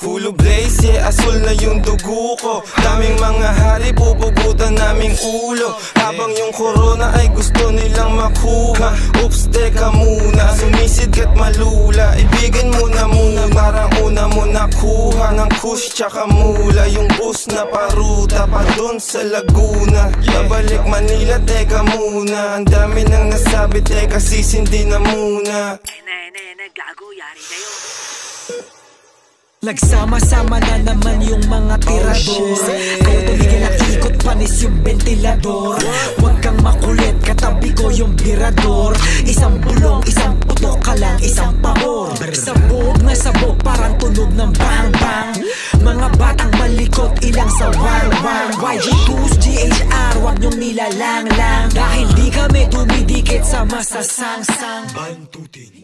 Full of blaze, yeah, asul na yung dugo ko. Daming mga hari, pupugutan naming ulo. Habang yung corona ay gusto nilang makuha. Oops, teka muna, sumisid ka't malula. Ibigin mo na muna, parang una mo nakuha ng kush tsaka mula. Yung bus na paruta pa dun sa Laguna. Babalik Manila, teka muna. Ang dami nang nasabi, teka sisindi na muna. Gago, yari kayo. Nagsama-sama na naman yung mga tirador. Kung tumigil ang ikot, panis yung ventilador. Huwag kang makulit, katabi ko yung birador. Isang bulong, isang putok ka lang, isang pabor. Sabog na sabog, parang tunog ng bang-bang. Mga batang malikot, ilang sa wang-wang. YG2's GHR, huwag niyong nilalang-lang. Dahil di kami dumidikit sa masasang-sang. Bantutin.